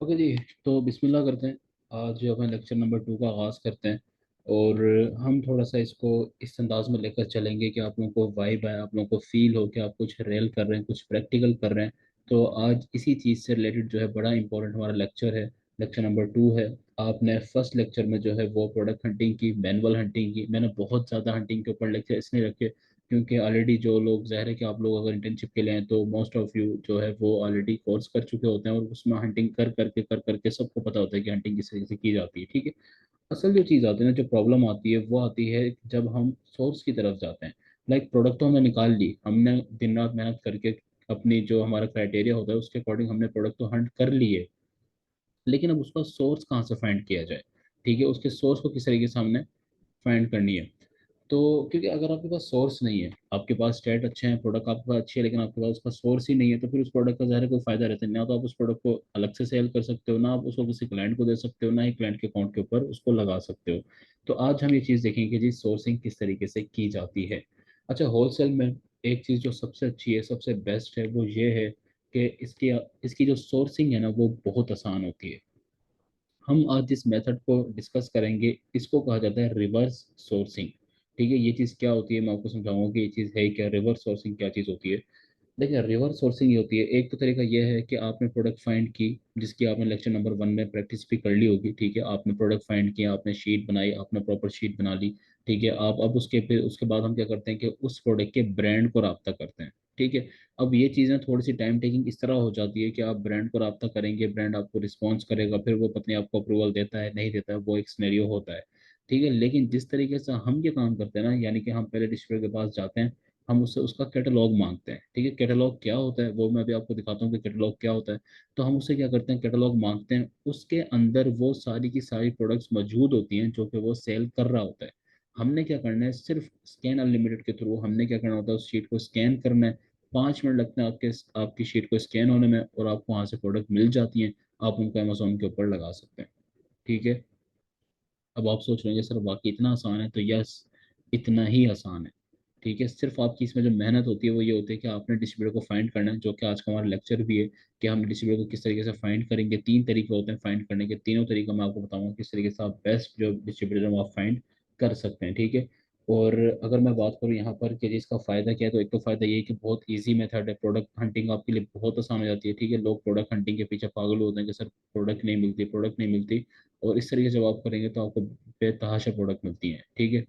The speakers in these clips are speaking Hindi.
ओके जी। तो बिस्मिल्लाह करते हैं। आज जो अपने लेक्चर नंबर 2 का आगाज़ करते हैं। और हम थोड़ा सा इसको इस अंदाज में लेकर चलेंगे कि आप लोगों को वाइब है, आप लोगों को फील हो कि आप कुछ रियल कर रहे हैं, कुछ प्रैक्टिकल कर रहे हैं। तो आज इसी चीज़ से रिलेटेड जो है बड़ा इंपॉर्टेंट हमारा लेक्चर है। लेक्चर नंबर 2 है। आपने फर्स्ट लेक्चर में जो है वो प्रोडक्ट हंटिंग की, मैनुअल हंटिंग की। मैंने बहुत ज़्यादा हंटिंग के ऊपर लेक्चर इसलिए रखे क्योंकि ऑलरेडी जो लोग, ज़ाहिर है कि आप लोग अगर इंटर्नशिप के लिए हैं तो मोस्ट ऑफ यू जो है वो ऑलरेडी कोर्स कर चुके होते हैं और उसमें हंटिंग कर करके सबको पता होता है कि हंटिंग किस तरीके से की जाती है। ठीक है। असल जो चीज़ आती है ना, जो प्रॉब्लम आती है वो आती है जब हम सोर्स की तरफ जाते हैं। लाइक प्रोडक्ट तो हमने निकाल ली, हमने दिन रात मेहनत करके अपनी जो हमारा क्राइटेरिया होता है उसके अकॉर्डिंग हमने प्रोडक्ट तो हंट कर लिए। लेकिन अब उसका सोर्स कहाँ से फाइंड किया जाए। ठीक है, उसके सोर्स को किस तरीके से हमने फाइंड करनी है। तो क्योंकि अगर आपके पास सोर्स नहीं है, आपके पास स्टेट अच्छे हैं, प्रोडक्ट आपके पास अच्छी है, लेकिन आपके पास उसका सोर्स ही नहीं है, तो फिर उस प्रोडक्ट का ज़ाहिर है कोई फायदा रहता है ना। तो आप उस प्रोडक्ट को अलग से सेल कर सकते हो, ना आप उसको किसी क्लाइंट को दे सकते हो, ना ही क्लाइंट के अकाउंट के ऊपर उसको लगा सकते हो। तो आज हम ये चीज़ देखेंगे कि जी सोर्सिंग किस तरीके से की जाती है। अच्छा, होलसेल में एक चीज़ जो सबसे अच्छी है, सबसे बेस्ट है, वो ये है कि इसकी इसकी जो सोर्सिंग है ना वो बहुत आसान होती है। हम आज जिस मेथड को डिस्कस करेंगे इसको कहा जाता है रिवर्स सोर्सिंग। ठीक है, ये चीज़ क्या होती है मैं आपको समझाऊंगा कि ये चीज़ है क्या, रिवर्स सोर्सिंग क्या चीज़ होती है। देखिए, रिवर्स सोर्सिंग ये होती है, एक तो तरीका ये है कि आपने प्रोडक्ट फाइंड की, जिसकी आपने लेक्चर नंबर 1 में प्रैक्टिस भी कर ली होगी। ठीक है, आपने प्रोडक्ट फाइंड किया, आपने शीट बनाई, आपने प्रॉपर शीट बना ली। ठीक है, आप अब उसके फिर उसके बाद हम क्या करते हैं कि उस प्रोडक्ट के ब्रांड को राब्ता करते हैं। ठीक है। अब ये चीज़ें थोड़ी सी टाइम टेकिंग इस तरह हो जाती है कि आप ब्रांड को राब्ता करेंगे, ब्रांड आपको रिस्पॉन्स करेगा, फिर वो पत्नी आपको अप्रूवल देता है नहीं देता है, वो एक सिनेरियो होता है। ठीक है, लेकिन जिस तरीके से हम ये काम करते हैं ना, यानी कि हम पहले डिस्ट्रीब्यूटर के पास जाते हैं, हम उससे उसका कैटलॉग मांगते हैं। ठीक है, कैटलॉग क्या होता है वो मैं अभी आपको दिखाता हूँ कि कैटलॉग क्या होता है। तो हम उससे क्या करते हैं, कैटलॉग मांगते हैं, उसके अंदर वो सारी की सारी प्रोडक्ट्स मौजूद होती हैं जो कि वो सेल कर रहा होता है। हमने क्या करना है, सिर्फ स्कैन अनलिमिटेड के थ्रू हमने क्या करना होता है, उस शीट को स्कैन करना है। 5 मिनट लगते हैं आपके आपकी शीट को स्कैन होने में, और आपको वहाँ से प्रोडक्ट मिल जाती हैं। आप उनको अमेजोन के ऊपर लगा सकते हैं। ठीक है। अब आप सोच रहे हैं सर वाकई इतना आसान है, तो यस, इतना ही आसान है। ठीक है, सिर्फ आपकी इसमें जो मेहनत होती है वो ये होती है कि आपने डिस्ट्रीब्यूटर को फाइंड करना है, जो कि आज का हमारा लेक्चर भी है कि हम डिस्ट्रीब्यूटर को किस तरीके से फाइंड करेंगे। 3 तरीके होते हैं फाइंड करने के, तीनों तरीका मैं आपको बताऊंगा किस तरीके से आप बेस्ट जो डिस्ट्रीब्यूटर है वो आप फाइंड कर सकते हैं। ठीक है। और अगर मैं बात करूँ यहाँ पर कि इसका फ़ायदा क्या है, तो एक तो फ़ायदा ये है कि बहुत ईजी मेथड है, प्रोडक्ट हंटिंग आपके लिए बहुत आसान हो जाती है। ठीक है, लोग प्रोडक्ट हंटिंग के पीछे पागल होते हैं कि सर प्रोडक्ट नहीं मिलती, प्रोडक्ट नहीं मिलती। और इस तरीके से जब आप करेंगे तो आपको बेतहाशा प्रोडक्ट मिलती हैं। ठीक है,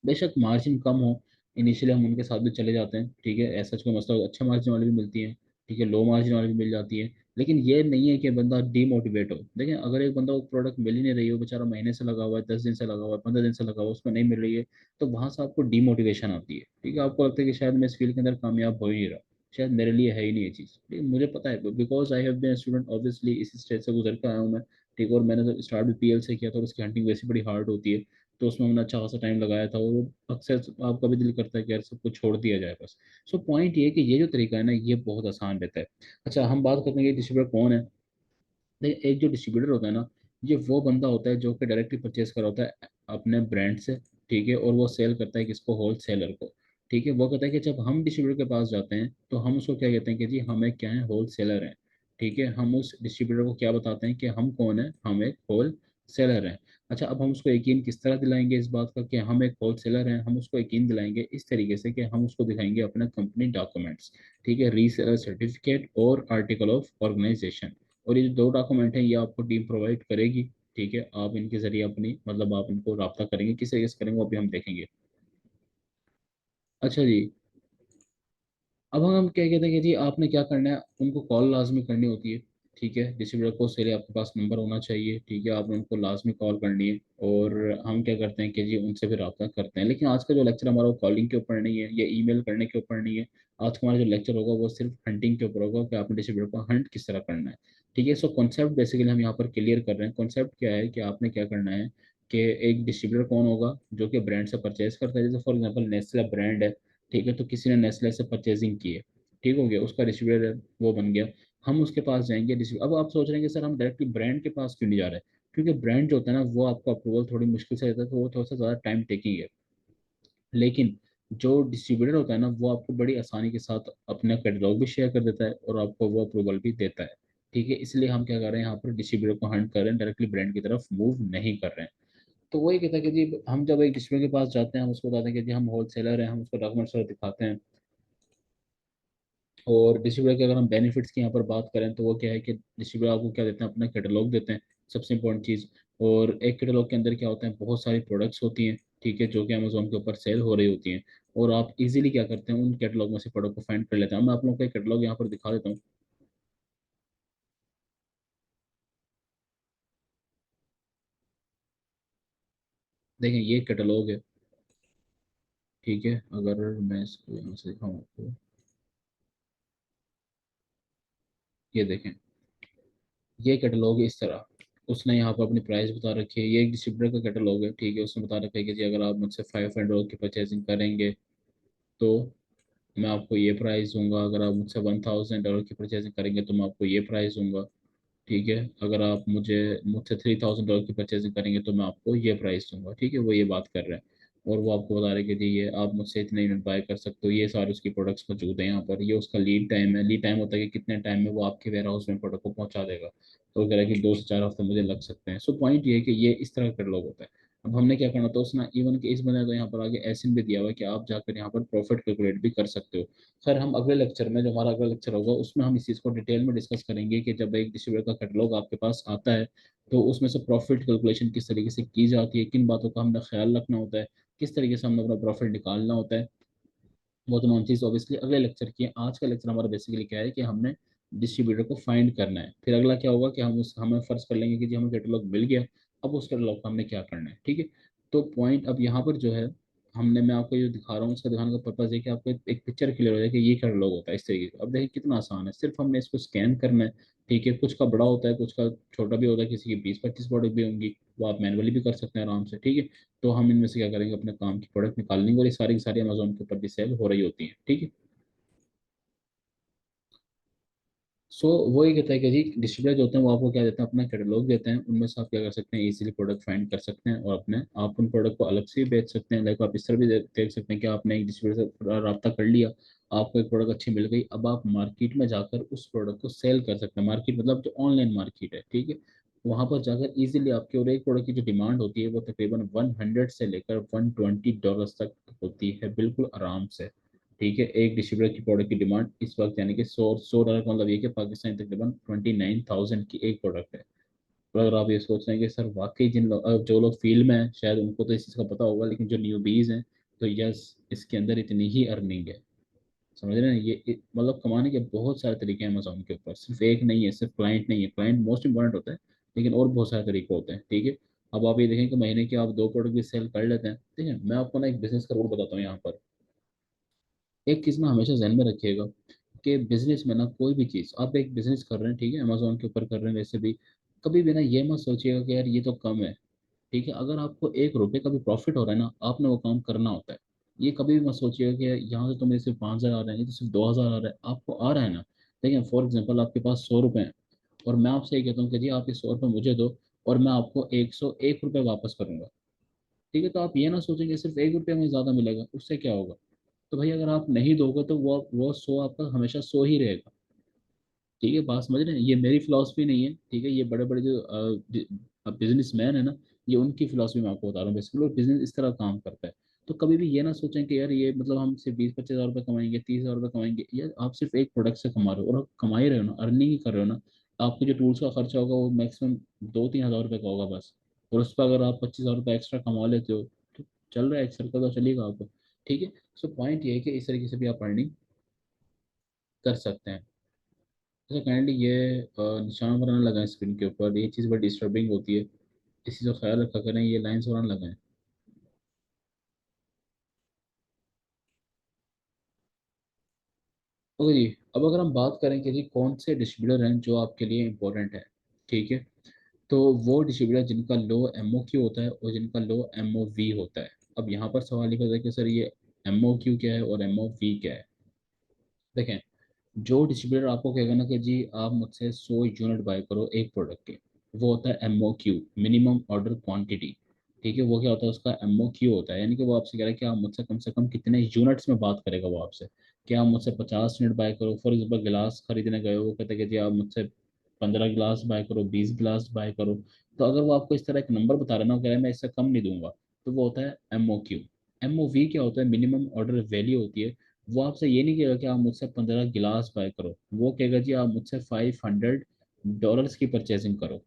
बेशक मार्जिन कम हो, इनिशियली हम उनके साथ भी चले जाते हैं। ठीक है, ऐसा कोई मसला हो, अच्छा मार्जिन वाली भी मिलती है। ठीक है, लो मार्जिन वाली भी मिल जाती है। लेकिन ये नहीं है कि बंदा डीमोटिवेट हो। देखिए, अगर एक बंदा वो प्रोडक्ट मिल ही नहीं रही हो, बेचारा महीने से लगा हुआ है, 10 दिन से लगा हुआ है, 15 दिन से लगा हुआ है, उसमें नहीं मिल रही है, तो वहां से आपको डीमोटिवेशन आती है। ठीक है, आपको लगता है कि शायद मैं इस फील्ड के अंदर कामयाब हो ही नहीं रहा, शायद मेरे लिए है ही नहीं ये चीज़। लेकिन मुझे पता है, because I have been student, obviously इस स्टेज से गुजर के आया हूँ मैं। ठीक है, और मैंने तो स्टार्ट भी पीएल से किया था, और उसकी हंटिंग वैसे बड़ी हार्ड होती है। तो उसमें मैंने अच्छा खासा टाइम लगाया था, और अक्सर आपका भी दिल करता है कि यार सब कुछ छोड़ दिया जाए बस। सो पॉइंट ये है कि ये जो तरीका है ना ये बहुत आसान रहता है। अच्छा, हम बात करते हैं कि डिस्ट्रीब्यूटर कौन है। देखिए, एक जो डिस्ट्रीब्यूटर होता है ना, ये वो बंदा होता है जो कि डायरेक्टली परचेज कर रहा होता है अपने ब्रांड से। ठीक है, और वो सेल करता है किसको, होल सेलर को। ठीक है, वो कहता है कि जब हम डिस्ट्रीब्यूटर के पास जाते हैं तो हम उसको क्या कहते हैं कि जी हमें क्या है, होल सेलर हैं। ठीक है, हम उस डिस्ट्रीब्यूटर को क्या बताते हैं कि हम कौन है, हम एक होल सेलर हैं। अच्छा, अब हम उसको यकीन किस तरह दिलाएंगे इस बात का कि हम एक होल सेलर हैं, हम उसको यकीन दिलाएंगे इस तरीके से कि हम उसको दिखाएंगे अपना कंपनी डॉक्यूमेंट्स। ठीक है, रीसेलर सर्टिफिकेट और आर्टिकल ऑफ ऑर्गेनाइजेशन। और ये जो 2 डॉक्यूमेंट हैं ये आपको टीम प्रोवाइड करेगी। ठीक है, आप इनके जरिए अपनी मतलब आप इनको रब्ता करेंगे, किस तरीके से करेंगे वो अभी हम देखेंगे। अच्छा जी, अब हम क्या कहते हैं कि जी आपने क्या करना है, उनको कॉल लाजमी करनी होती है। ठीक है, डिस्ट्रीब्यूटर को से आपके पास नंबर होना चाहिए। ठीक है, आपने उनको लाजमी कॉल करनी है। और हम क्या करते हैं कि जी उनसे भी रब्ता करते हैं। लेकिन आज का जो लेक्चर हमारा वो कॉलिंग के ऊपर नहीं है या ईमेल करने के ऊपर नहीं है। आज का हमारा जो लेक्चर होगा वो सिर्फ हंटिंग के ऊपर होगा कि आपने डिस्ट्रीब्यूटर को हंट किस तरह करना है। ठीक है, सो कॉन्सेप्ट बेसिकली हम यहाँ पर क्लियर कर रहे हैं। कॉन्सेप्ट क्या है कि आपने क्या करना है कि एक डिस्ट्रीब्यूटर कौन होगा जो कि ब्रांड से परचेज करता है। जैसे फॉर एग्जाम्पल नेस्ले ब्रांड है। ठीक है, तो किसी ने नेस्ले से परचेजिंग की है, ठीक हो गया, उसका डिस्ट्रीब्यूटर वो बन गया। हम उसके पास जाएंगे अब आप सोच रहे हैं कि सर हम डायरेक्टली ब्रांड के पास क्यों नहीं जा रहे, क्योंकि ब्रांड जो होता है ना वो आपको अप्रूवल थोड़ी मुश्किल से देता है, तो वो थोड़ा सा ज़्यादा टाइम टेकिंग है। लेकिन जो डिस्ट्रीब्यूटर होता है ना वो आपको बड़ी आसानी के साथ अपना कैटलॉग भी शेयर कर देता है और आपको वो अप्रूवल भी देता है। ठीक है, इसलिए हम क्या कर रहे हैं यहाँ पर डिस्ट्रीब्यूटर को हंट कर रहे हैं, डायरेक्टली ब्रांड की तरफ मूव नहीं कर रहे हैं। तो वही कहता है कि जी हम जब एक डिस्ट्रीब्यूटर के पास जाते हैं, हम उसको बताते हैं कि जी हम होलसेलर हैं, हम उसको डॉक्यूमेंट्स वगैरह दिखाते हैं। और डिस्ट्रीब्यूटर के अगर हम बेनिफिट्स की यहाँ पर बात करें तो वो क्या है कि डिस्ट्रीब्यूटर आपको क्या देते हैं, अपना कैटलॉग देते हैं, सबसे इंपॉर्टेंट चीज़। और एक कैटलॉग के अंदर क्या होता है, बहुत सारी प्रोडक्ट्स होती हैं, ठीक है, जो कि अमेजोन के ऊपर सेल हो रही होती हैं। और आप इजीली क्या करते हैं, उन कैटलॉग में से प्रोडक्ट को फाइंड कर लेते हैं। मैं आप लोगों को एक कैटलॉग यहाँ पर दिखा देता हूँ। देखें, ये कैटलॉग है, ठीक है। अगर मैं इसको यहाँ से दिखाऊँ आपको, ये देखें, ये कैटलॉग है इस तरह। उसने यहाँ पर अपनी प्राइस बता रखी है, ये एक डिस्ट्रीब्यूटर का कैटलॉग है, ठीक है। उसने बता रखा है कि जी अगर आप मुझसे $500 की परचेजिंग करेंगे तो मैं आपको ये प्राइस दूंगा, अगर आप मुझसे $1000 की परचेजिंग करेंगे तो मैं आपको ये प्राइस दूंगा, ठीक है। अगर आप मुझे मुझसे $3000 की परचेजिंग करेंगे तो मैं आपको ये प्राइस दूंगा, ठीक है। वो ये बात कर रहे हैं। और वो आपको बता रहे हैं कि जी ये आप मुझसे इतने यूनिट बाय कर सकते हो, ये सारे उसकी प्रोडक्ट्स मौजूद हैं यहाँ पर। ये उसका लीड टाइम है, लीड टाइम होता है कि कितने टाइम में वो आपके वेयर हाउस में प्रोडक्ट को पहुंचा देगा। तो वो कह रहा है कि 2 से 4 हफ्ते मुझे लग सकते हैं। सो पॉइंट ये है कि ये इस तरह का लोग होता है। अब हमने क्या करना था, उसने इवन कि इस बंदे को यहाँ पर आगे एसिन भी दिया हुआ है कि आप जाकर यहाँ पर प्रॉफिट कैलकुलेट भी कर सकते हो। खैर, हम अगले लेक्चर में, जो हमारा अगला लेक्चर होगा, उसमें हम इस चीज़ को डिटेल में डिस्कस करेंगे कि जब एक डिस्ट्रीब्यूटर का कैटलॉग आपके पास आता है तो उसमें से प्रॉफिट कैलकुलेशन किस तरीके से की जाती है, किन बातों का हमने ख्याल रखना होता है, किस तरीके से हमने अपना प्रॉफिट निकालना होता है। वो तमाम चीज़ ऑब्वियसली अगले लेक्चर की है। आज का लेक्चर हमारा बेसिकली क्या है कि हमने डिस्ट्रीब्यूटर को फाइंड करना है। फिर अगला क्या होगा कि हमें फर्ज कर लेंगे कि जी हमें कैटलॉग मिल गया, अब उस कैटलॉग को हमने क्या करना है, ठीक है। तो पॉइंट अब यहाँ पर जो है, हमने मैं आपको जो दिखा रहा हूँ उसका दिखाने का पर्पज है कि आपको एक पिक्चर क्लियर हो जाए कि ये कैटलॉग होता है इस तरीके का। अब देखिए कितना आसान है, सिर्फ हमने इसको स्कैन करना है, ठीक है। कुछ का बड़ा होता है, कुछ का छोटा भी होता है, किसी की 20-25 प्रोडक्ट भी होंगी, वो आप मैनुअली भी कर सकते हैं आराम से, ठीक है। तो हम इनमें से क्या करेंगे, अपने काम की प्रोडक्ट निकाल लेंगे, और ये सारी की सारी अमेजोन के ऊपर भी सेल हो रही होती हैं, ठीक है। सो वो ये कहता है कि जी डिस्ट्रीब्यूटर जो होते हैं वो आपको क्या देते हैं, अपना कैटलॉग देते हैं, उनमें से आप क्या कर सकते हैं, इजीली प्रोडक्ट फाइंड कर सकते हैं, और अपने आप उन प्रोडक्ट को अलग से भी बेच सकते हैं। लाइक आप इस तरह भी देख सकते हैं कि आपने एक डिस्ट्रीब्यूटर से रब्ता कर लिया, आपको एक प्रोडक्ट अच्छी मिल गई, अब आप मार्केट में जाकर उस प्रोडक्ट को सेल कर सकते हैं। मार्केट मतलब जो ऑनलाइन मार्केट है, ठीक है। वहां पर जाकर इजीली आपकी, और एक प्रोडक्ट की जो डिमांड होती है वो तकरीबन 100 से लेकर $120 तक होती है, बिल्कुल आराम से, ठीक है। एक डिस्ट्रीब्यूटर की प्रोडक्ट की डिमांड इस वक्त यानी कि $100 का मतलब ये कि पाकिस्तान तकरीबन 29,000 की एक प्रोडक्ट है। और अगर आप ये सोच रहे हैं कि सर वाकई जो लोग फील्ड में हैं शायद उनको तो इस चीज़ का पता होगा, लेकिन जो न्यूबीज हैं, तो यस, इसके अंदर इतनी ही अर्निंग है। समझ रहे हैं, मतलब कमाने के बहुत सारे तरीके हैं अमेजोन के ऊपर, सिर्फ एक नहीं है, सिर्फ क्लाइंट नहीं है, क्लाइंट मोस्ट इंपॉर्टेंट होता है, लेकिन और बहुत सारे तरीके होते हैं, ठीक है। अब आप ये देखें कि महीने के आप 2 प्रोडक्ट भी सेल कर लेते हैं, ठीक है। मैं आपको ना एक बिजनेस का रूल बताता हूँ यहाँ पर। एक चीज़ ना हमेशा जहन में रखिएगा कि बिजनेस में ना, कोई भी चीज़ आप एक बिजनेस कर रहे हैं, ठीक है, अमेजोन के ऊपर कर रहे हैं, वैसे भी कभी भी ना ये मत सोचिएगा कि यार ये तो कम है, ठीक है। अगर आपको ₹1 का भी प्रॉफिट हो रहा है ना, आपने वो काम करना होता है। ये कभी भी मत सोचिएगा कि यहाँ से तो मेरे सिर्फ 5,000 आ रहे हैं, ये तो सिर्फ 2,000 आ रहा है, आपको आ रहा है ना। देखिए फॉर एग्जाम्पल आपके पास ₹100 हैं, और मैं आपसे ये कहता हूँ कि जी आप ये ₹100 मुझे दो, और मैं आपको ₹101 वापस करूंगा, ठीक है। तो आप ये ना सोचेंगे सिर्फ ₹1 में ज़्यादा मिलेगा, उससे क्या होगा। तो भाई अगर आप नहीं दोगे तो वो 100 आपका हमेशा 100 ही रहेगा, ठीक है। बात समझ रहे हैं, ये मेरी फिलॉसफी नहीं है, ठीक है। ये बड़े बड़े जो बिजनेसमैन है ना, ये उनकी फिलॉसफी मैं आपको बता रहा हूँ, बेसिकली बिजनेस इस तरह काम करता है। तो कभी भी ये ना सोचें कि यार ये मतलब हम सिर्फ 20-25 हज़ार रुपये कमाएंगे, 30,000 रुपये कमाएंगे, यार आप सिर्फ एक प्रोडक्ट से कमा रहे हो, और आप कमा ही रहे हो ना, अर्निंग ही कर रहे हो ना। आपके जो टूल्स का खर्चा होगा वो मैक्सिमम 2-3 हज़ार रुपये का होगा बस, और उस पर अगर आप 25,000 रुपये एक्स्ट्रा कमा लेते हो तो चल रहा है, एक सर्कल तो चलेगा आपको, ठीक है। सो पॉइंट ये है कि इस तरीके से भी आप अर्निंग कर सकते हैं। अच्छा काइंडली ये निशान बनाने लगा है स्क्रीन के ऊपर, ये चीज़ बड़ी डिस्टर्बिंग होती है, इस चीज़ का ख्याल रखा करें, ये लाइन्स बनाने लगा है। ओके जी। अब अगर हम बात करें कि जी कौन से डिस्ट्रीब्यूटर हैं जो आपके लिए इंपॉर्टेंट है, ठीक है। तो वो डिस्ट्रीब्यूटर जिनका लो MOQ होता है और जिनका लो MOV होता है। अब यहाँ पर सवाल ये होता है कि सर ये MOQ क्या है और MOV क्या है। देखें, जो डिस्ट्रीब्यूटर आपको कहेगा ना कि जी आप मुझसे 100 यूनिट बाय करो एक प्रोडक्ट के, वो होता है MOQ, मिनिमम ऑर्डर क्वांटिटी, ठीक है। वो क्या होता है, उसका MOQ होता है, यानी कि वो आपसे कह रहा है कि आप मुझसे कम से कम कितने यूनिट्स में बात करेगा वो आपसे। कि आप मुझसे 50 यूनिट बाय करो, फॉर एग्जाम्पल गिलास खरीदने गए हो, वो कहते हैं कि जी आप मुझसे 15 गिलास बाय करो, 20 गिलास बाय करो। तो अगर वो आपको इस तरह एक नंबर बता रहा है ना, वो कह रहा है मैं इससे कम नहीं दूंगा, तो वो होता है MOQ। MOV क्या होता है? मिनिमम ऑर्डर वैल्यू होती है। वो आपसे ये नहीं कहेगा कि आप मुझसे 15 गिलास बाय करो, वो कहेगा जी आप मुझसे $500 की परचेजिंग करो।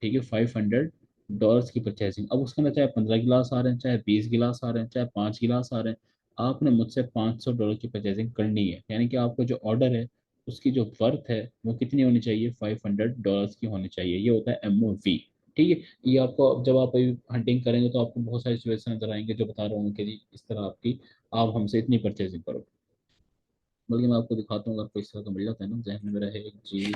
ठीक है, $500 की परचेसिंग। अब उसके अंदर चाहे 15 गिलास आ रहे हैं, चाहे 20 गिलास आ रहे हैं, चाहे 5 गिलास आ रहे हैं, आपने मुझसे $500 की परचेसिंग करनी है। यानी कि आपका जो ऑर्डर है उसकी जो वर्थ है वो कितनी होनी चाहिए? $500 की होनी चाहिए। ये होता है MOV। ठीक है, ये आपको जब आप हंटिंग करेंगे तो आपको बहुत सारी सिचुएशन नजर आएंगे जो बता रहे होंगे कि जी इस तरह आपकी, आप हमसे इतनी परचेसिंग करो। बल्कि मैं आपको दिखाता हूँ, अगर कोई इस तरह का मिल जाता है ना जहन में रहे जी।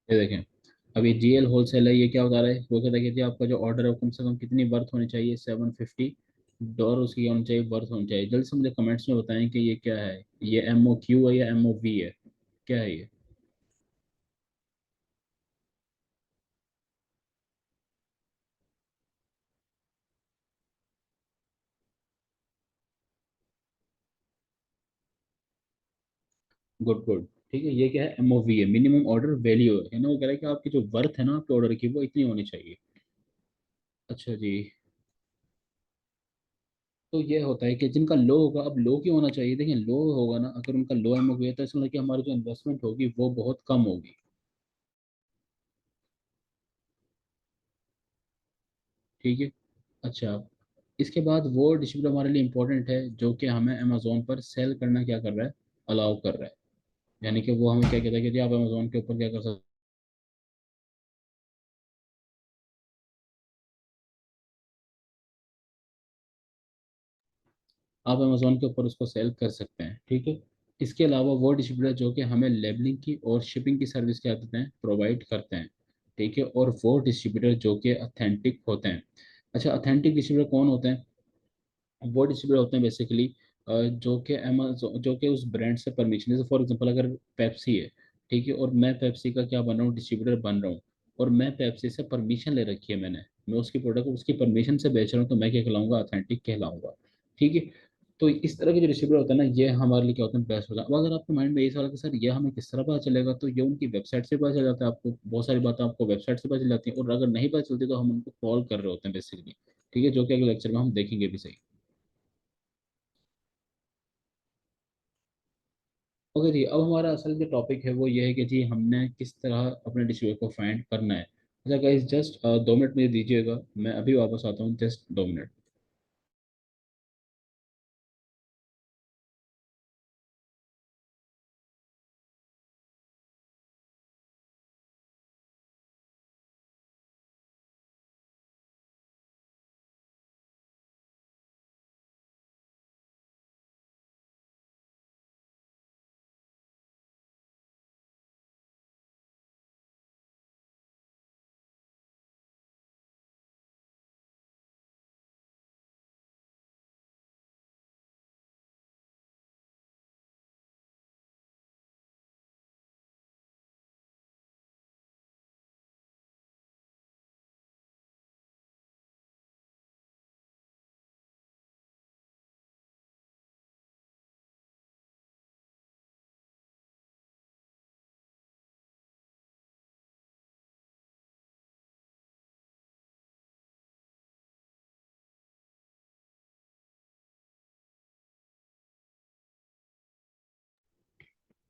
ये देखें, अब ये GL होलसेल है, ये क्या बता रहा है? वो कहता है कि जी आपका जो ऑर्डर है वो कम से कम कितनी वर्थ होनी चाहिए? $750 उसकी होनी चाहिए, वर्थ होनी चाहिए। जल्द से मुझे कमेंट्स में बताएं कि ये क्या है, ये MOQ है या MOV है, क्या है ये? Good good. ठीक है, ये क्या है? MOV है, मिनिमम ऑर्डर वैल्यू है। यानी वो कह रहा है कि आपकी जो वर्थ है ना आपके ऑर्डर की, वो इतनी होनी चाहिए। अच्छा जी। तो ये होता है कि जिनका लो होगा, अब लो क्यों होना चाहिए? देखिए, लो होगा ना, अगर उनका लो MOV है तो इसमें कि हमारी जो इन्वेस्टमेंट होगी वो बहुत कम होगी। ठीक है। अच्छा, इसके बाद वो डिस्ट्रीब्यूटर हमारे लिए इंपॉर्टेंट है जो कि हमें अमेजोन पर सेल करना क्या कर रहा है? अलाउ कर रहा है। यानी कि वो हमें क्या कहता है कि जी आप अमेजोन के ऊपर क्या कर सकते हैं, आप अमेजोन के ऊपर उसको सेल कर सकते हैं। ठीक है। इसके अलावा वो डिस्ट्रीब्यूटर जो कि हमें लेबलिंग की और शिपिंग की सर्विस क्या देते हैं? प्रोवाइड करते हैं। ठीक है, और वो डिस्ट्रीब्यूटर जो कि अथेंटिक होते हैं। अच्छा, अथेंटिक डिस्ट्रीब्यूटर कौन होते हैं? वो डिस्ट्रीब्यूटर होते हैं बेसिकली जो कि अमेजोन, जो कि उस ब्रांड से परमिशन, जैसे फॉर एग्जांपल अगर पेप्सी है, ठीक है, और मैं पेप्सी का क्या बन रहा हूँ? डिस्ट्रीब्यूटर बन रहा हूँ। और मैं पेप्सी से परमिशन ले रखी है मैंने, मैं उसकी प्रोडक्ट उसकी परमिशन से बेच रहा हूँ, तो मैं क्या कहलाऊंगा? अथेंटिक कहलाऊंगा। ठीक है। तो इस तरह के जो डिस्ट्रीब्यूटर होता है ना, ये हमारे लिए क्या होता है? बेस्ट होता है। अब अगर आपके माइंड में ये सवाल है कि सर ये हमें किस तरह पता चलेगा, तो ये उनकी वेबसाइट से पता चल जाता है। आपको बहुत सारी बातें आपको वेबसाइट से पता चल जाती हैं, और अगर नहीं पता चलती तो हम उनको कॉल कर रहे होते हैं बेसिकली। ठीक है, जो कि अगले लेक्चर में हम देखेंगे भी सही। ओके जी, अब हमारा असल जो टॉपिक है वो ये है कि जी हमने किस तरह अपने डिस्ट्रीब्यूटर को फाइंड करना है। अच्छा गाइस, जस्ट 2 मिनट मुझे दीजिएगा, मैं अभी वापस आता हूँ, जस्ट 2 मिनट।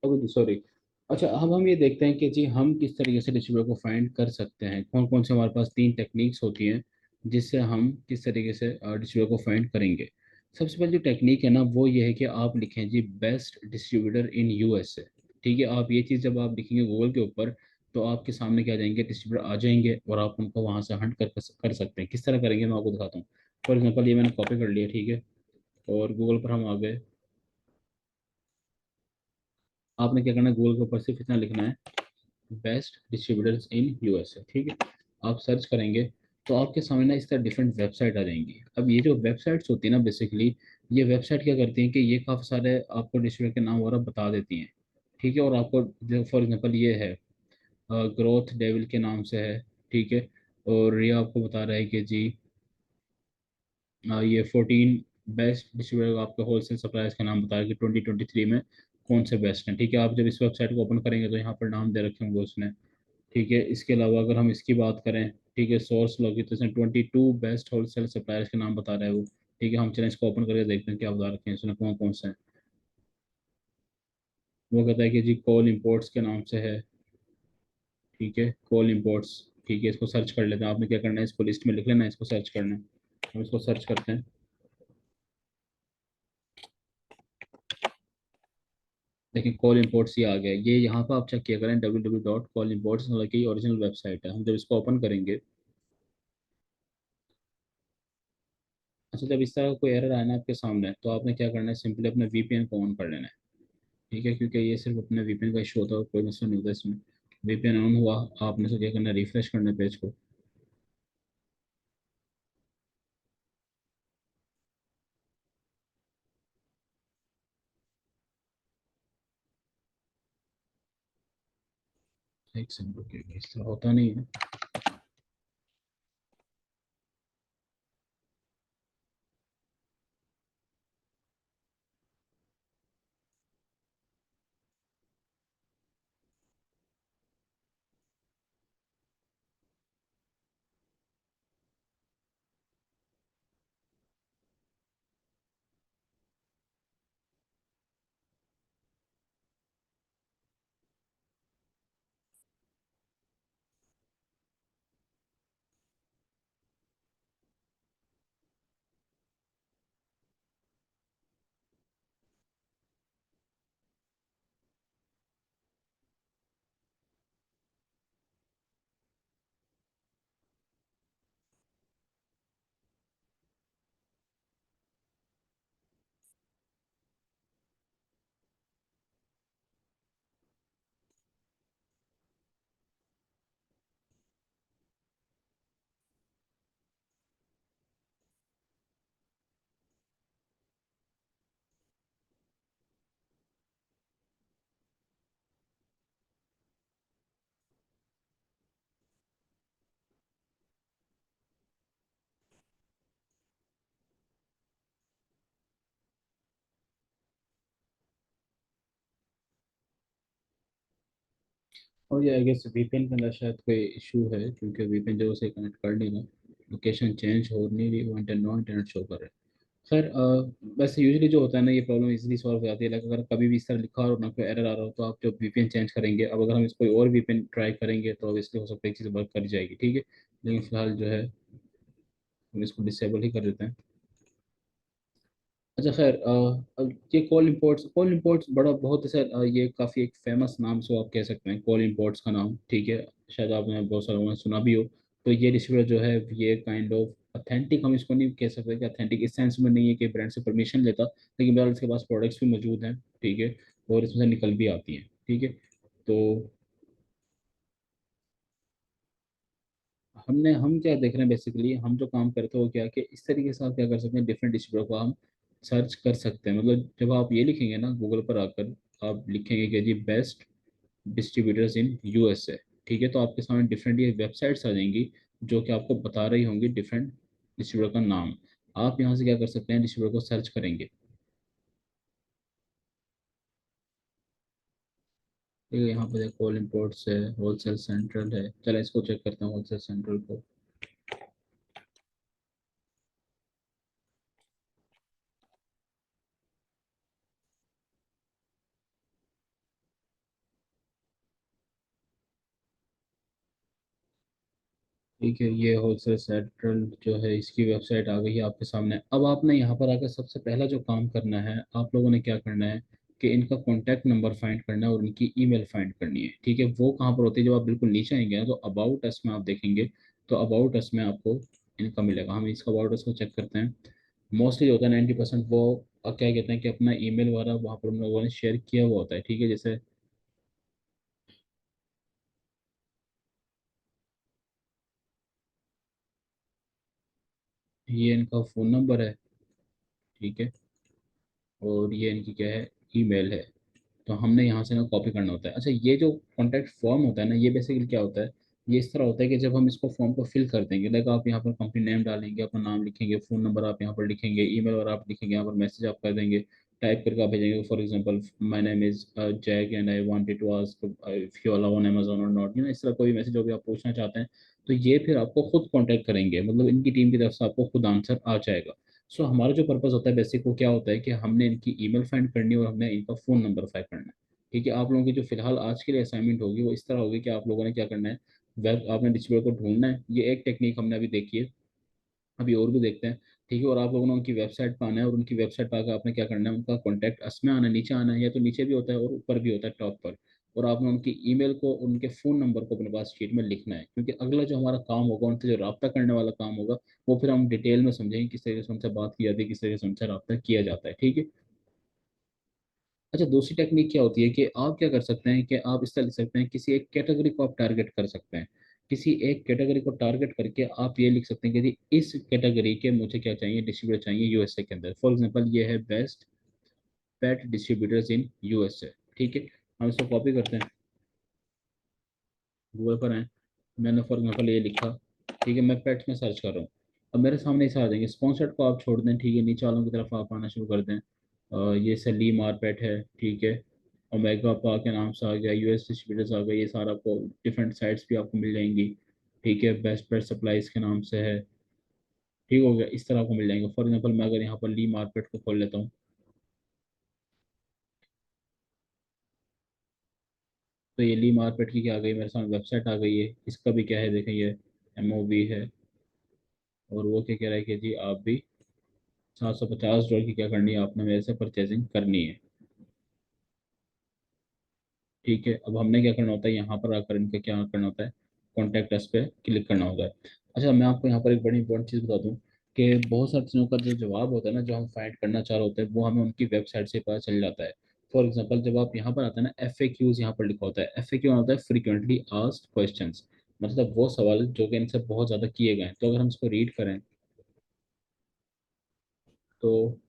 ओके जी, सॉरी। अच्छा, अब हम ये देखते हैं कि जी हम किस तरीके से डिस्ट्रीब्यूटर को फाइंड कर सकते हैं, कौन कौन से हमारे पास 3 टेक्निक्स होती हैं जिससे हम किस तरीके से डिस्ट्रीब्यूटर को फाइंड करेंगे। सबसे पहले जो टेक्निक है ना वो ये है कि आप लिखें जी बेस्ट डिस्ट्रीब्यूटर इन USA। ठीक है, आप ये चीज़ जब आप लिखेंगे गूगल के ऊपर, तो आपके सामने क्या आ जाएंगे? डिस्ट्रीब्यूटर आ जाएंगे, और आप उनको वहाँ से हंट कर सकते हैं। किस तरह करेंगे मैं आपको दिखाता हूँ। फॉर एग्जाम्पल ये मैंने कॉपी कर लिया, ठीक है, और गूगल पर हम आ गए। आपने क्या करना है? गूगल के ऊपर सिर्फ इतना लिखना है, बेस्ट डिस्ट्रीब्यूटर्स इन USA। ठीक है, आप सर्च करेंगे तो आपके सामने ना इस तरह डिफरेंट वेबसाइट आ जाएंगी। अब ये जो वेबसाइट्स होती है ना बेसिकली, ये वेबसाइट क्या करती हैं कि ये काफ़ी सारे आपको डिस्ट्रीब्यूटर के नाम वगैरह बता देती हैं। ठीक है, और आपको फॉर एग्जांपल ये है ग्रोथ डेविल के नाम से है। ठीक है, और ये आपको बता रहा है कि जी ये 14 बेस्ट डिस्ट्रीब्यूटर आपके होलसेल सप्लायर्स का नाम बता रहा है कि 2023 में कौन से बेस्ट हैं। ठीक है, आप जब इस वेबसाइट को ओपन करेंगे तो यहाँ पर नाम दे रखे होंगे उसने। ठीक है, इसके अलावा अगर हम इसकी बात करें, ठीक है, सोर्स लॉगी, तो इसमें 22 बेस्ट होलसेल सप्लायर्स के नाम बता रहा है वो। ठीक है, हम चलें इसको ओपन करके देखते हैं क्या बता रखे हैं इसमें कौन कौन से हैं। वो कहता है कि जी कोल इंपोर्ट्स के नाम से है। ठीक है, कोल इंपोर्ट्स। ठीक है, इसको सर्च कर लेते हैं। आपने क्या करना है, इसको लिस्ट में लिख लेना है, इसको सर्च करना है। हम इसको सर्च करते हैं। देखिए कॉल इंपोर्ट्स ये आ गया, ये यहाँ पर आप चेक किया करें www.callimports की ओरिजिनल वेबसाइट है। हम जब इसको ओपन करेंगे, अच्छा जब इस तरह का कोई एरर आए ना आपके सामने, तो आपने क्या करना है, सिंपली अपने वीपीएन को ऑन कर लेना है। ठीक है, क्योंकि ये सिर्फ अपने वीपीएन का इशू होता है और कोई मसला नहीं होता इसमें। वीपीएन ऑन हुआ, आपने से क्या करना है, रिफ्रेश करना है पेज को। एक सेकंड रुकिए, इस तरह होता नहीं है। और ये आई गेस वीपीएन के अंदर शायद कोई इशू है, क्योंकि वीपीएन जो उसे कनेक्ट कर नहीं रहा, लोकेशन चेंज हो नहीं रही, वो इंटरनेट शो कर रहा है। खैर वैसे यूजुअली जो होता है ना, ये प्रॉब्लम इजीली सॉल्व हो जाती है। लाइक अगर कभी भी इस तरह लिखा हो और ना कोई एरर आ रहा हो, तो आप जब वीपीएन चेंज करेंगे, अब अगर हम इस कोई और वीपीएन ट्राई करेंगे तो इसलिए हो सकता है एक चीज़ वर्क कर जाएगी। ठीक है, लेकिन फिलहाल जो है हम इसको डिसेबल ही कर देते हैं। अच्छा खैर अब ये कॉल इंपोर्ट्स बड़ा बहुत ऐसा ये काफ़ी एक फेमस नाम से आप कह सकते हैं कॉल इंपोर्ट्स का नाम। ठीक है, शायद आपने बहुत सारे लोगों ने सुना भी हो। तो ये डिस्ट्रीब्यूटर जो है, ये काइंड ऑफ अथेंटिक हम इसको नहीं कह सकते कि अथेंटिक इस सेंस में नहीं है कि ब्रांड से परमिशन लेता, लेकिन बहरहाल इसके पास प्रोडक्ट्स भी मौजूद हैं। ठीक है, और इसमें से निकल भी आती हैं। ठीक है, तो हम क्या देख रहे हैं, बेसिकली हम जो काम करते हो क्या कि इस तरीके से आप क्या कर सकते हैं, डिफरेंट डिस्ट्रीब्यूटर को हम सर्च कर सकते हैं। मतलब जब आप ये लिखेंगे ना गूगल पर आकर, आप लिखेंगे कि जी बेस्ट डिस्ट्रीब्यूटर्स इन यूएसए। ठीक है, तो आपके सामने डिफरेंट ये वेबसाइट्स आ जाएंगी जो कि आपको बता रही होंगी डिफरेंट डिस्ट्रीब्यूटर का नाम। आप यहाँ से क्या कर सकते हैं, डिस्ट्रीब्यूटर को सर्च करेंगे। ठीक है, यहाँ पे कॉल इंपोर्ट्स है, होलसेल सेंट्रल है। चलो इसको चेक करते हैं, होलसेल सेंट्रल को। ठीक है, ये होलसेल सेंट्रल जो है, इसकी वेबसाइट आ गई है आपके सामने। अब आपने यहाँ पर आकर सबसे पहला जो काम करना है, आप लोगों ने क्या करना है कि इनका कॉन्टैक्ट नंबर फाइंड करना है और इनकी ईमेल फाइंड करनी है। ठीक है, वो कहाँ पर होती है, जब आप बिल्कुल नीचे आएंगे ना, तो अबाउट अस में आप देखेंगे। तो अबाउट अस में आपको इनका मिलेगा। हम इसका अबाउट अस को चेक करते हैं। मोस्टली जो होता है 90% वो क्या कहते हैं कि अपना ईमेल वगैरह वहाँ पर उन लोगों ने शेयर किया हुआ होता है। ठीक है, जैसे ये इनका फ़ोन नंबर है। ठीक है, और ये इनकी क्या है, ईमेल है। तो हमने यहाँ से ना कॉपी करना होता है। अच्छा, ये जो कॉन्टैक्ट फॉर्म होता है ना, ये बेसिकली क्या होता है, ये इस तरह होता है कि जब हम इसको फॉर्म को फिल कर देंगे, लाइक आप यहाँ पर कंपनी नेम डालेंगे, अपना नाम लिखेंगे, फ़ोन नंबर आप यहाँ पर लिखेंगे, ईमेल और आप लिखेंगे, यहाँ पर मैसेज आप कर देंगे, टाइप करके आप भेजेंगे, for example my name is Jack and I wanted to ask if you allow on Amazon और नॉट, इस तरह कोई मैसेज जो भी आप पूछना चाहते हैं, तो ये फिर आपको खुद कॉन्टैक्ट करेंगे, मतलब इनकी टीम की तरफ से आपको खुद आंसर आ जाएगा। सो हमारा जो पर्पस होता है बेसिक, वो क्या होता है कि हमने इनकी ईमेल फाइंड करनी है और हमने इनका फ़ोन नंबर फाइंड करना है। ठीक है, आप लोगों की जो फिलहाल आज के लिए असाइनमेंट होगी वो इस तरह होगी कि आप लोगों ने क्या करना है, वेब आपने डिस्ट्रीब्यूटर को ढूंढना है, ये एक टेक्निक हमने अभी देखी है, अभी और भी देखते हैं। ठीक है, और आप लोगों ने उनकी वेबसाइट पर आना है और उनकी वेबसाइट पर आकर आपने क्या करना है, उनका कॉन्टैक्ट अस में आना है, नीचे आना है, या तो नीचे भी होता है और ऊपर भी होता है टॉप पर, और आपने उनकी ईमेल को, उनके फ़ोन नंबर को अपने पास शीट में लिखना है, क्योंकि अगला जो हमारा काम होगा, उनसे जो रब्ता करने वाला काम होगा, वो फिर हम डिटेल में समझेंगे किस तरीके से उनसे बात की जाती है, किस तरीके से उनसे रब्ता किया जाता है। ठीक है। अच्छा, दूसरी टेक्निक क्या होती है कि आप क्या कर सकते हैं कि आप इस तरह लिख सकते हैं, किसी एक कैटेगरी को आप टारगेट कर सकते हैं, किसी एक कैटेगरी को टारगेट करके आप ये लिख सकते हैं कि जी इस कैटेगरी के मुझे क्या चाहिए, डिस्ट्रीब्यूटर चाहिए यूएसए के अंदर, फॉर एग्जांपल ये है best pet distributors in USA. ठीक है, हम इसको कॉपी करते हैं, गूगल पर आए, मैंने फॉर एग्जांपल ये लिखा, ठीक है, मैं पेट्स में सर्च कर रहा हूँ, अब मेरे सामने इसे आ जाएंगे, स्पॉन्सर्ड को आप छोड़ दें, ठीक है, नीचे वालों की तरफ आप आना शुरू कर दें। ये सलीम मारपेट है, ठीक है, ओमेगा पा के नाम से आ गया, यूएस डिस्ट्रीब्यूटर्स आ गए, ये सारा आपको डिफरेंट साइट्स भी आपको मिल जाएंगी। ठीक है, बेस्ट पेट सप्लाईज के नाम से है, ठीक हो गया, इस तरह आपको मिल जाएंगे। फॉर एग्जांपल मैं अगर यहाँ पर ली मार्केट को खोल लेता हूँ, तो ये ली मार्केट की क्या आ गई, मेरे सामने वेबसाइट आ गई है, इसका भी क्या है देखें, ये एमओवी है, और वो क्या कह रहा है कि जी आप भी $750 की क्या करनी है, आपने मेरे से परचेजिंग करनी है। ठीक है, अब हमने क्या करना होता है, यहाँ पर आकर इनका क्या करना होता है, कॉन्टैक्ट अस पे क्लिक करना होता है। अच्छा, मैं आपको यहाँ पर एक बड़ी इंपॉर्टेंट चीज़ बता दूँ कि बहुत सारी चीज़ों का जो जवाब होता है ना, जो हम फाइंड करना चाह रहे होते हैं, वो हमें उनकी वेबसाइट से पता चल जाता है। फॉर एग्जाम्पल, जब आप यहाँ पर आते हैं ना, एफ ए क्यूज यहाँ पर लिखा होता है, एफ ए क्यू होता है फ्रिक्वेंटली आस्क्ड क्वेश्चंस, मतलब वो सवाल जो कि इनसे बहुत ज़्यादा किए गए हैं, तो अगर हम इसको रीड करें, तो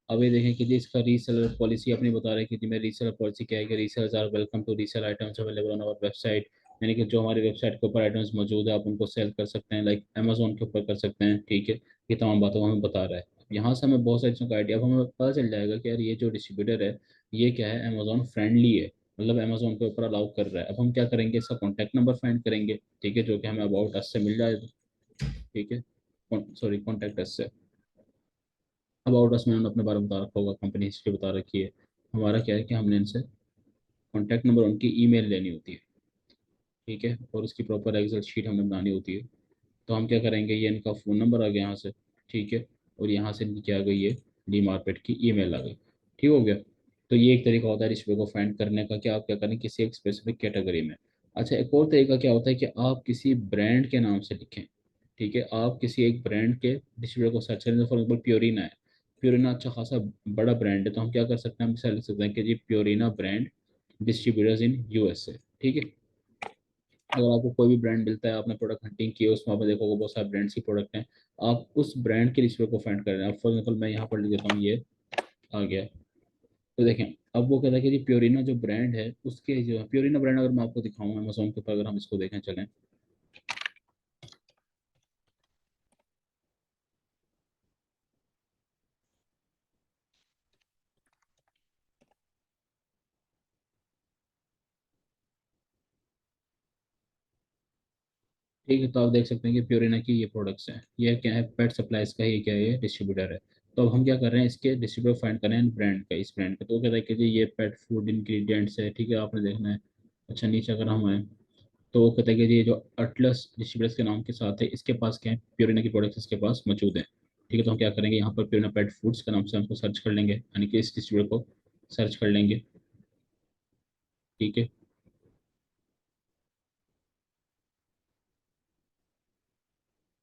अब ये देखें कि जी इसका रीसेलर पॉलिसी अपनी बता रहा है कि जी मेरी रीसेलर पॉलिसी क्या है, कि resellers are welcome to resell items available on our website, यानी कि जो हमारी वेबसाइट के ऊपर आइटम्स मौजूद है आप उनको सेल कर सकते हैं, लाइक अमेजोन के ऊपर कर सकते हैं। ठीक है, ये तमाम बातों को हमें बता रहा है। यहाँ से हमें बहुत सारी चीज़ों का आइडिया, अब हमें पता चल जाएगा कि यार ये जो डिस्ट्रीब्यूटर है, ये क्या है, अमेजोन फ्रेंडली है, मतलब अमेजोन के ऊपर अलाउ कर रहा है। अब हम क्या करेंगे, इसका कॉन्टैक्ट नंबर फाइंड करेंगे, ठीक है, जो कि हमें अबाउट अस से मिल जाएगा। ठीक है, सॉरी, कॉन्टैक्ट अस से। अबाउट अस में उन्होंने अपने बारे में बता रखा होगा, कंपनी हिस्ट्री बता रखी है। हमारा क्या है कि हमने इनसे कॉन्टैक्ट नंबर, उनकी ईमेल लेनी होती है। ठीक है, और उसकी प्रॉपर एक्सेल शीट हमें बनानी होती है। तो हम क्या करेंगे, ये इनका फ़ोन नंबर आ गया यहाँ से, ठीक है, और यहाँ से इनकी क्या आ गई, ये डी मार्केट की ईमेल आ गई। ठीक हो गया। तो ये एक तरीका होता है रिश्वे को फाइंड करने का, कि आप क्या करें किसी एक स्पेसिफिक कैटेगरी में। अच्छा, एक और तरीका क्या होता है कि आप किसी ब्रांड के नाम से लिखें। ठीक है, आप किसी एक ब्रांड के डिस्ट्रीब्यूटर को सर्च करें, फॉर एग्जाम्पल प्योरिना है, प्योरिना अच्छा खासा बड़ा ब्रांड है, तो हम क्या कर सकते हैं, हम इसे लिख सकते हैं कि जी प्योरिना ब्रांड डिस्ट्रीब्यूटर्स इन यूएसए। ठीक है, अगर आपको कोई भी ब्रांड मिलता है, आपने प्रोडक्ट हंटिंग की है, उसमें आपने देखोगे बहुत सारे ब्रांड्स की प्रोडक्ट हैं, आप उस ब्रांड के रिश्ते को फाइंड कर रहे हैं। फॉर एग्जाम्पल मैं यहाँ पर लिख देता हूँ, ये आ गया, तो देखें, अब वो कहता है कि जी प्योरिना जो ब्रांड है, उसके जो प्योरिना ब्रांड अगर मैं आपको दिखाऊँ अमेजोन के ऊपर, अगर हम इसको देखें चलें, ठीक है, तो आप देख सकते हैं कि प्योरिना की ये प्रोडक्ट्स हैं, ये क्या है, पेट सप्लाईज का ही क्या है, ये डिस्ट्रीब्यूटर है। तो अब हम क्या कर रहे हैं, इसके डिस्ट्रीब्यूटर फाइंड कर रहे हैं ब्रांड का, इस ब्रांड का, तो वो कहता है कि जी ये पेट फूड इंग्रेडिएंट्स है, ठीक है, आपने देखना है। अच्छा, नीचे अगर हम आए, तो वो कहता है कि ये जो अटलस डिस्ट्रीब्यूटर्स के नाम के साथ है, इसके पास क्या है, प्योरिना की प्रोडक्ट्स इसके पास मौजूद है। ठीक है, तो हम क्या करेंगे, यहाँ पर प्योरिना पेट फूड्स के नाम से हमको सर्च कर लेंगे, यानी कि इस डिस्ट्रीब्यूटर को सर्च कर लेंगे। ठीक है,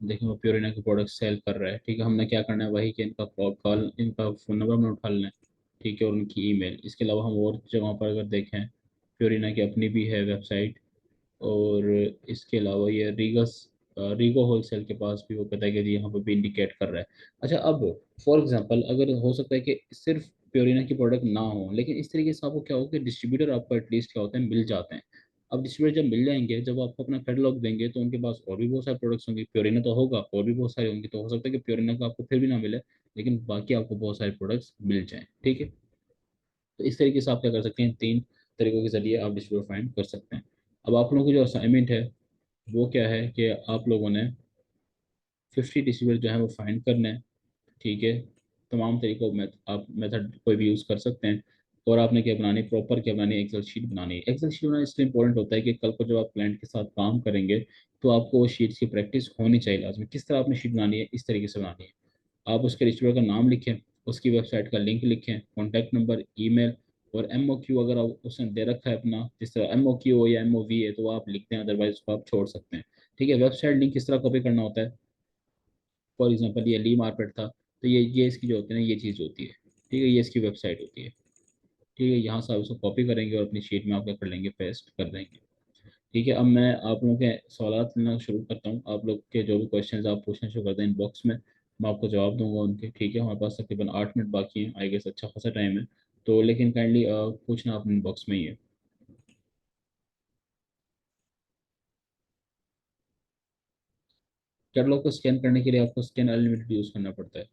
देखिए वो प्योरिना के प्रोडक्ट सेल कर रहा है। ठीक है, हमने क्या करना है, वही कि इनका कॉल, इनका फ़ोन नंबर हमने उठा लेना है। ठीक है, और उनकी ईमेल, इसके अलावा हम और जगहों पर अगर देखें, प्योरिना की अपनी भी है वेबसाइट, और इसके अलावा ये रीगो होलसेल के पास भी वो कहता है कि जी यहाँ पर भी इंडिकेट कर रहा है। अच्छा, अब फॉर एग्जांपल अगर हो सकता है कि सिर्फ प्योरिना की प्रोडक्ट ना हो, लेकिन इस तरीके से आपको क्या हो कि डिस्ट्रीब्यूटर आपको एटलीस्ट क्या होता है, मिल जाते हैं। अब डिस्ट्रीब्यूटर जब मिल जाएंगे, जब आपको अपना कैटलॉग देंगे, तो उनके पास और भी बहुत सारे प्रोडक्ट्स होंगे। प्योरिना तो होगा, और भी बहुत सारे होंगे, तो हो सकता है कि प्योरिना का आपको फिर भी ना मिले, लेकिन बाकी आपको बहुत सारे प्रोडक्ट्स मिल जाएं। ठीक है, तो इस तरीके से आप क्या कर सकते हैं, तीन तरीकों के जरिए आप डिस्ट्रीब्यूटर फाइंड कर सकते हैं। अब आप लोगों की जो असाइनमेंट है वो क्या है कि आप लोगों ने 50 डिस्ट्रीब्यूटर जो है वो फाइंड करना है। ठीक है, तमाम तरीकों में आप मेथड कोई भी यूज़ कर सकते हैं। और आपने क्या बनानी, प्रॉपर क्या बनानी, एक्सेल शीट बनानी है। एक्सेल शीट बनाना इसलिए इंपॉर्टेंट होता है कि कल को जब आप क्लाइंट के साथ काम करेंगे, तो आपको वो शीट्स की प्रैक्टिस होनी चाहिए लाजमी। किस तरह आपने शीट बनानी है, इस तरीके से बनानी है। आप उसके डिस्ट्रीब्यूटर का नाम लिखें, उसकी वेबसाइट का लिंक लिखें, कॉन्टैक्ट नंबर, ईमेल, और MOQ अगर आप उसने दे रखा है अपना, जिस तरह MOQ हो या MOV है, तो वो आप लिखते हैं, अदरवाइज उसको आप छोड़ सकते हैं। ठीक है, वेबसाइट लिंक किस तरह कॉपी करना होता है, फॉर एग्जाम्पल ये ली मार्केट था, तो ये इसकी जो होती है ना, ये चीज़ होती है। ठीक है, ये इसकी वेबसाइट होती है। ठीक है, यहाँ से आप उसको कॉपी करेंगे और अपनी शीट में आप क्या कर लेंगे, पेस्ट कर देंगे। ठीक है, अब मैं आप लोगों के सवाल लेना शुरू करता हूँ। आप लोग के जो भी क्वेश्चन आप पूछना शुरू कर दें इनबॉक्स में, मैं आपको जवाब दूंगा उनके। ठीक है, हमारे पास तकरीबन 8 मिनट बाकी हैं, आई गेस अच्छा खासा टाइम है। तो लेकिन काइंडली पूछना आप इनबॉक्स में ही है। कैटलॉग को स्कैन करने के लिए आपको स्कैन अनलिमिटेड यूज़ करना पड़ता है।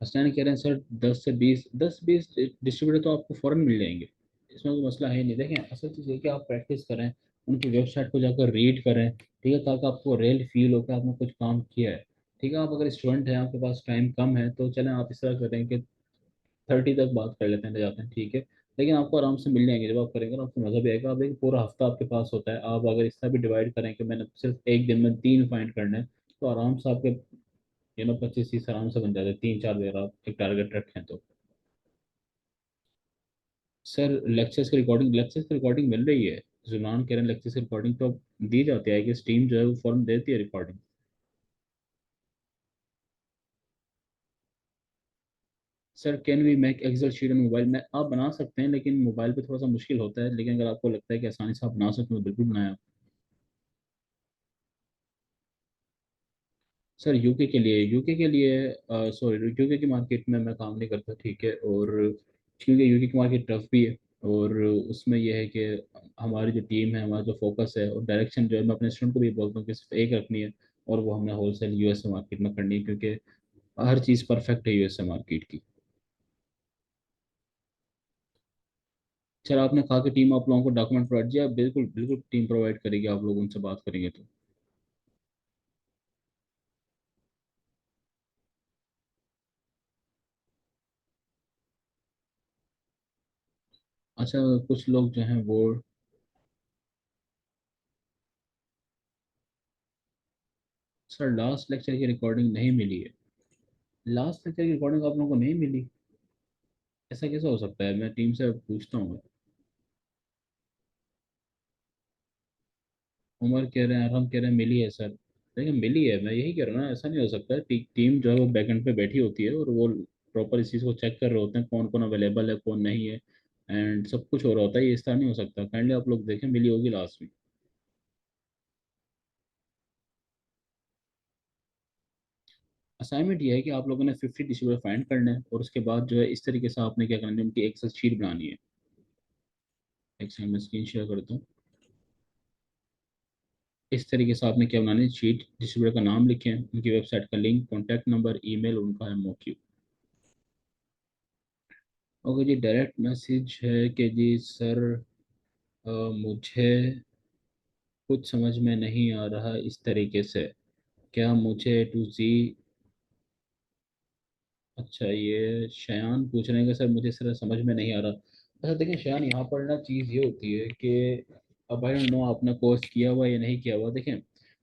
हसनैन कह रहे हैं सर 10 से 20, 10-20 डिस्ट्रीब्यूटर तो आपको फ़ौरन मिल जाएंगे, इसमें कोई मसला है नहीं। देखें, असल चीज़ ये कि आप प्रैक्टिस करें, उनकी वेबसाइट को जाकर रीड करें। ठीक है, ताकि आपको रियल फील हो कि आपने कुछ काम किया है। ठीक है, आप अगर स्टूडेंट हैं, आपके पास टाइम कम है, तो चलें आप इस तरह करें कि 30 तक बात कर लेते हैं, ले जाते हैं। ठीक है, लेकिन आपको आराम से मिल जाएंगे, जब आप करेंगे ना आपको मज़ा भी आएगा। आप एक पूरा हफ्ता आपके पास होता है, आप अगर इस तरह भी डिवाइड करें कि मैंने सिर्फ एक दिन में 3 फाइंड करने हैं, तो आराम से आपके 25-30 आराम से बन जाते हैं, 3-4 अगर आप एक टारगेट रखें तो। सर लेक्चर्स की रिकॉर्डिंग मिल रही है। जुमान कह रहे हैं लेक्चर्स की रिकॉर्डिंग तो दी जाती है कि टीम जो है वो फॉर्म देती है recording. Sir can we make Excel sheet on mobile में, आप बना सकते हैं, लेकिन मोबाइल पे थोड़ा सा मुश्किल होता है। लेकिन अगर आपको लगता है कि आसानी से आप बना सकते हैं तो बिल्कुल बनाया। सर यूके के लिए सॉरी, यूके की मार्केट में मैं काम नहीं करता। ठीक है, और क्योंकि यूके की मार्केट टफ भी है, और उसमें यह है कि हमारी जो टीम है, हमारा जो फोकस है और डायरेक्शन जो है, मैं अपने स्टूडेंट को भी बोलता हूँ कि सिर्फ एक रखनी है, और वो हमने होलसेल यूएसए मार्केट में करनी है, क्योंकि हर चीज़ परफेक्ट है यूएसए मार्केट की। सर आपने कहा कि टीम आप लोगों को डॉक्यूमेंट प्रोवाइड किया, बिल्कुल बिल्कुल टीम प्रोवाइड करेगी, आप लोग उनसे बात करेंगे तो। अच्छा, कुछ लोग जो हैं वो, सर लास्ट लेक्चर की रिकॉर्डिंग नहीं मिली है। लास्ट लेक्चर की रिकॉर्डिंग आप लोगों को नहीं मिली, ऐसा कैसे हो सकता है, मैं टीम से पूछता हूँ। उमर कह रहे हैं, हम कह रहे हैं मिली है सर। देखिए मिली है, मैं यही कह रहा हूँ ना, ऐसा नहीं हो सकता। टीम जो है वो बैकएंड पे बैठी होती है, और वो प्रॉपर इस चीज़ को चेक कर रहे होते हैं, कौन कौन अवेलेबल है, कौन नहीं है, एंड सब कुछ हो रहा होता है। ये इस तरह नहीं हो सकता, काइंडली आप लोग देखें, मिली होगी लास्ट में। असाइनमेंट ये है कि आप लोगों ने 50 डिस्ट्रीब्यूटर फाइंड करना है, और उसके बाद जो है इस तरीके से आपने क्या करना है, उनकी एक्सेल शीट बनानी है। एक सेकंड में स्क्रीन शेयर करता हूँ। इस तरीके से आपने क्या बनानी है, शीट, डिस्ट्रीब्यूटर का नाम लिखें, उनकी वेबसाइट का लिंक, कॉन्टैक्ट नंबर, ईमेल, उनका MOQ। ओके जी, डायरेक्ट मैसेज है कि जी सर, मुझे कुछ समझ में नहीं आ रहा इस तरीके से, क्या मुझे टू जी। अच्छा, ये शयान पूछ रहे हैं कि सर मुझे सर समझ में नहीं आ रहा। अच्छा देखिए शयान, यहाँ पर ना चीज़ ये होती है कि अब आई डोंट नो आपने कोर्स किया हुआ या नहीं किया हुआ। देखें,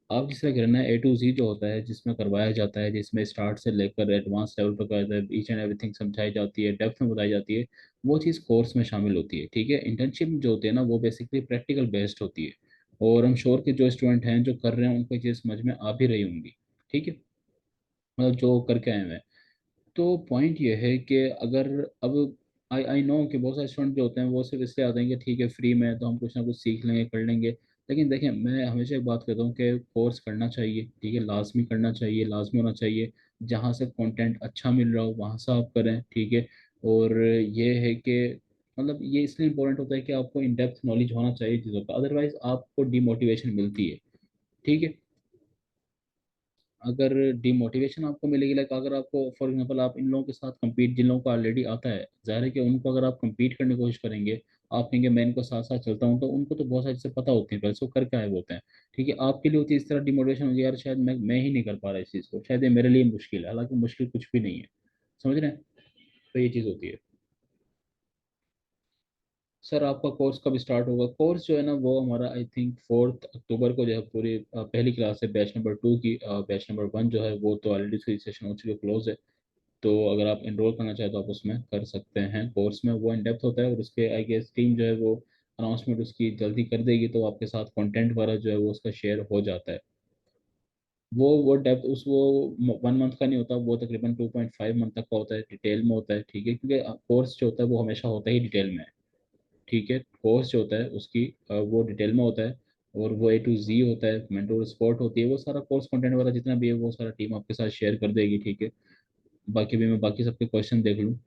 आप जिस तरह करना है A to Z जो होता है, जिसमें करवाया जाता है, जिसमें स्टार्ट से लेकर एडवांस लेवल पर करवाया जाता है, ईच एंड एवरीथिंग समझाई जाती है, डेप्थ में बताई जाती है, वो चीज़ कोर्स में शामिल होती है। ठीक है, इंटर्नशिप जो होती है ना, वो बेसिकली प्रैक्टिकल बेस्ड होती है, और हम श्योर के जो स्टूडेंट हैं जो कर रहे हैं उनको ये चीज़ समझ में आ भी रही होंगी। ठीक है, मतलब जो करके आए हुए हैं। तो पॉइंट ये है कि अगर अब आई आई नो कि बहुत सारे स्टूडेंट जो होते हैं वो सिर्फ इसलिए आते हैं कि ठीक है फ्री में है तो हम कुछ ना कुछ सीख लेंगे कर लेंगे। लेकिन देखें, मैं हमेशा एक बात कहता हूँ कि कोर्स करना चाहिए, ठीक है, लाजमी करना चाहिए, लाजमी होना चाहिए। जहाँ से कंटेंट अच्छा मिल रहा हो वहाँ से आप करें, ठीक है। और ये है कि मतलब ये इसलिए इंपॉर्टेंट होता है कि आपको इन डेप्थ नॉलेज होना चाहिए चीज़ों का, अदरवाइज आपको डिमोटिवेशन मिलती है, ठीक है। अगर डिमोटिवेशन आपको मिलेगी, लाइक अगर आपको फॉर एग्जांपल आप इन लोगों के साथ compete, जिन लोगों को ऑलरेडी आता है, जाहिर है कि उनको अगर आप compete करने की कोशिश करेंगे, आप कहेंगे मैं इनको साथ साथ चलता हूँ, तो उनको तो बहुत सारी चीज़ें पता होती हैं पहले से वो करके आए हुए होते हैं, ठीक है। आपके लिए होती है इस तरह डिमोटिवेशन होगी, यार शायद मैं ही नहीं कर पा रहा इस चीज़ को, शायद ये मेरे लिए मुश्किल है, हालांकि मुश्किल कुछ भी नहीं है, समझ रहे हैं। तो ये चीज़ होती है। सर आपका कोर्स कब स्टार्ट होगा? कोर्स जो है ना वो हमारा आई थिंक 4 अक्टूबर को जो है पूरी पहली क्लास है बैच नंबर 2 की। बैच नंबर 1 जो है वो तो ऑलरेडी उसकी रजिस्ट्रेशन हो चुकी है, क्लोज है। तो अगर आप एनरोल करना चाहें तो आप उसमें कर सकते हैं। कोर्स में वो इन डेप्थ होता है, और उसके आई गेस टीम जो है वो अनाउंसमेंट उसकी जल्दी कर देगी, तो आपके साथ कंटेंट वगैरह जो है वो उसका शेयर हो जाता है। वो डेप्थ उस वो 1 मंथ का नहीं होता, वो तकरीबन 2.5 मंथ तक का होता है, डिटेल में होता है, ठीक है, क्योंकि कोर्स जो होता है वो हमेशा होता ही डिटेल में है, ठीक है। कोर्स जो होता है उसकी वो डिटेल में होता है, और वो A to Z होता है, मेंटोर सपोर्ट होती है, वो सारा कोर्स कंटेंट वगैरह जितना भी है वो सारा टीम आपके साथ शेयर कर देगी, ठीक है। बाकी भी मैं बाकी सबके क्वेश्चन देख लूँ।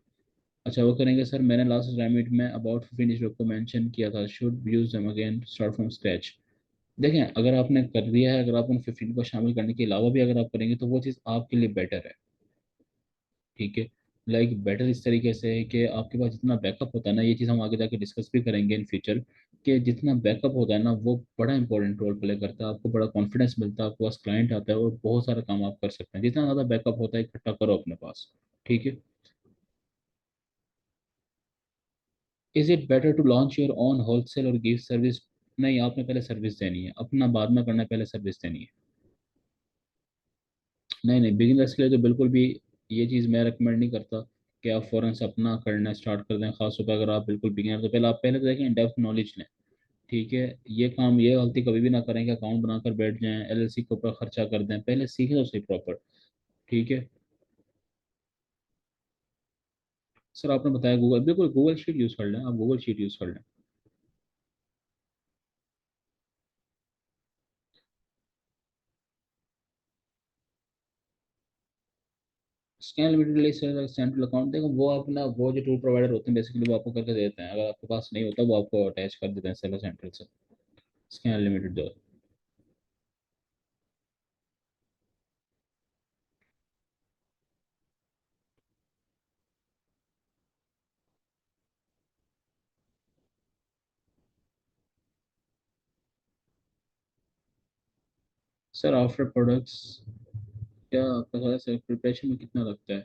अच्छा वो करेंगे सर, मैंने लास्ट असाइनमेंट में अबाउट 15 डिजिट को मेंशन किया था, should use them again start from scratch. देखें, अगर आपने कर दिया है, अगर आप उन 15 को शामिल करने के अलावा भी अगर आप करेंगे तो वो चीज़ आपके लिए बेटर है, ठीक है। लाइक बेटर इस तरीके से है कि आपके पास जितना बैकअप होता है ना, ये चीज़ हम आगे जाके डिस्कस भी करेंगे इन फ्यूचर, कि जितना बैकअप होता है ना वो बड़ा इंपॉर्टेंट रोल प्ले करता है, आपको बड़ा कॉन्फिडेंस मिलता है, आपके पास क्लाइंट आता है और बहुत सारा काम आप कर सकते हैं, जितना ज़्यादा बैकअप होता है इकट्ठा करो अपने पास, ठीक है। Is it better to launch your own wholesale और गिव सर्विस? नहीं, आपने पहले सर्विस देनी है, अपना बाद में करना है, पहले सर्विस देनी है। नहीं नहीं, बिगिनर्स के लिए तो बिल्कुल भी ये चीज़ मैं रिकमेंड नहीं करता कि आप फ़ौरन से अपना करना स्टार्ट कर दें, खासतौर पर अगर आप बिल्कुल बिगिनर, तो पहले आप पहले तो देखें डेप्थ नॉलेज लें, ठीक है। ये काम, ये गलती कभी भी ना करें कि अकाउंट बनाकर बैठ जाएं, LLC के ऊपर खर्चा कर दें, पहले सीखें तो सही प्रॉपर, ठीक है। सर आपने बताया गूगल, बिल्कुल गूगल शीट यूज़ कर लें, आप गूगल शीट यूज़ कर लें। स्कैन लिमिटेड लिए सर सेंट्रल अकाउंट, देखो वो अपना वो जो टूल प्रोवाइडर होते हैं बेसिकली वो आपको करके देते हैं, अगर आपके पास नहीं होता वो आपको अटैच कर देते हैं सेलर सेंट्रल से। स्कैन लिमिटेड जो है। सर आफ्टर प्रोडक्ट्स क्या आपका सारा सर प्रिपरेशन में कितना लगता है?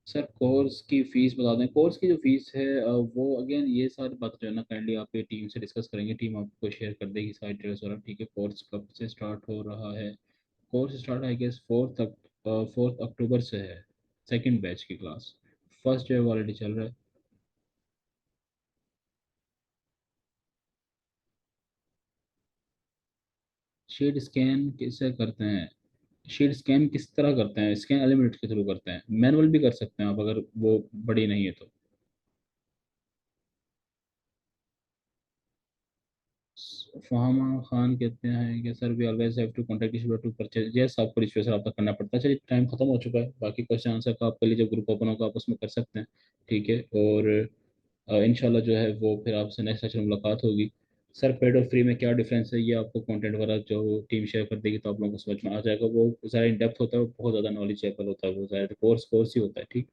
सर कोर्स की फीस बता दें, कोर्स की जो फीस है वो अगेन ये सारी बात जो है ना काइंडली आपकी टीम से डिस्कस करेंगे, टीम आपको शेयर कर देगी सारी डिटेल्स वगैरह, ठीक है। कोर्स कब से स्टार्ट हो रहा है? कोर्स स्टार्ट आई गेस 4 अक्टूबर से है, सेकंड बैच की क्लास। फर्स्ट जो है वो ऑलरेडी चल रहा है। शीट स्कैन किससे करते हैं? शीट स्कैन किस तरह करते हैं? स्कैन एलिमेंट के थ्रू करते हैं, मैनुअल भी कर सकते हैं आप अगर वो बड़ी नहीं है तो। फहामा खान कहते हैं कि sir we always have to contact each to purchase, yes आपको रिक्वेस्ट आपका करना पड़ता है। चलिए टाइम खत्म हो चुका है, बाकी क्वेश्चन आंसर का आपके लिए जब ग्रुप ओपन होगा आप उसमें कर सकते हैं, ठीक है। और इंशाल्लाह जो है वो फिर आपसे नेक्स्ट सेशन में मुलाकात होगी। सर पेड और फ्री में क्या डिफरेंस है, ये आपको कंटेंट वगैरह जो टीम शेयर कर देगी तो आप लोगों को समझ में आ जाएगा, वो ज़्यादा इन डेप्थ होता है, वो बहुत ज़्यादा नॉलेजेबल होता है, वो ज़्यादा कोर्स कोर्स ही होता है, ठीक।